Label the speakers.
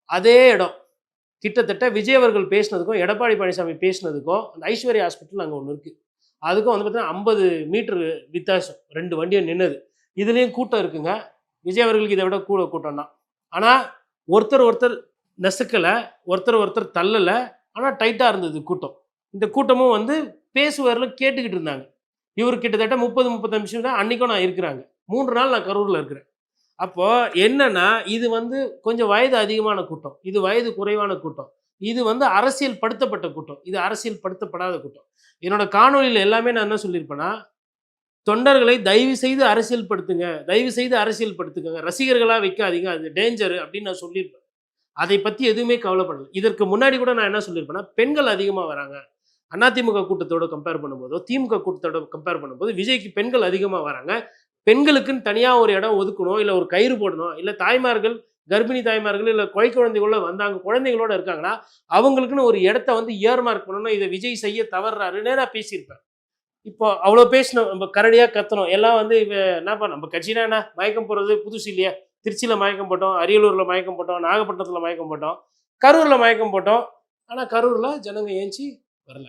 Speaker 1: அதே இடம் கிட்டத்தட்ட விஜய் அவர்கள் பேசினதுக்கும் எடப்பாடி பழனிசாமி பேசினதுக்கும் அந்த ஐஸ்வர்யா ஹாஸ்பிட்டல் அங்கே ஒன்று இருக்குது. அதுக்கும் வந்து பார்த்தீங்கன்னா 50 மீட்டர் வித்தியாசம், 2 வண்டியும் நின்னது. இதுலேயும் கூட்டம் இருக்குங்க. விஜய் அவர்களுக்கு இதை விட கூட கூட்டம் தான். ஆனால் ஒருத்தர் நெசுக்கலை, ஒருத்தர் தள்ளலை. ஆனால் டைட்டாக இருந்தது கூட்டம். இந்த கூட்டமும் வந்து பேசுவாரில் கேட்டுக்கிட்டு இருந்தாங்க. இவர் கிட்டத்தட்ட 30-35 நிமிஷம் தான் அன்றைக்கும் நான் இருக்கிறாங்க. 3 நாள் நான் கரூரில் இருக்கிறேன். அப்போ என்னன்னா இது வந்து கொஞ்சம் வயது அதிகமான கூட்டம், இது வயது குறைவான கூட்டம், இது வந்து அரசியல் படுத்தப்பட்ட கூட்டம், இது அரசியல் படுத்தப்படாத கூட்டம். என்னோட காணொலியில் எல்லாமே நான் என்ன சொல்லியிருப்பேன்னா, தொண்டர்களை தயவு செய்து அரசியல் படுத்துங்க, தயவு செய்து அரசியல் படுத்துக்கங்க, ரசிகர்களாக வைக்காதீங்க, அது டேஞ்சர் அப்படின்னு நான் சொல்லியிருப்பேன். அதை பற்றி எதுவுமே கவலைப்படல. இதற்கு முன்னாடி கூட நான் என்ன சொல்லியிருப்பேன்னா, பெண்கள் அதிகமாக வராங்க. அதிமுக கூட்டத்தோடு கம்பேர் பண்ணும்போதோ, திமுக கூட்டத்தோட கம்பேர் பண்ணும்போது விஜய்க்கு பெண்கள் அதிகமாக வராங்க. பெண்களுக்குன்னு தனியாக ஒரு இடம் ஒதுக்கணும், இல்லை ஒரு கயிறு போடணும், இல்லை தாய்மார்கள், கர்ப்பிணி தாய்மார்கள், இல்லை குழந்தைகளோட வந்தாங்க, குழந்தைகளோட இருக்காங்கன்னா அவங்களுக்குன்னு ஒரு இடத்த வந்து இயர்மார்க் பண்ணணும். இதை விஜய் செய்ய தவறுறாரு நேராக பேசியிருப்பேன். இப்போ அவ்வளோ பேசணும், நம்ம கரடியாக கத்தணும். எல்லாம் வந்து என்னப்பா நம்ம கட்சினா என்ன, மயக்கம் போடுறது புதுசு இல்லையா? திருச்சியில் மயக்கம் போட்டோம், அரியலூரில் மயக்கம் போட்டோம், நாகப்பட்டினத்தில் மயக்கம் போட்டோம், கரூரில் மயக்கம் போட்டோம். ஆனால் கரூரில் ஜனங்க ஏஞ்சி வரல.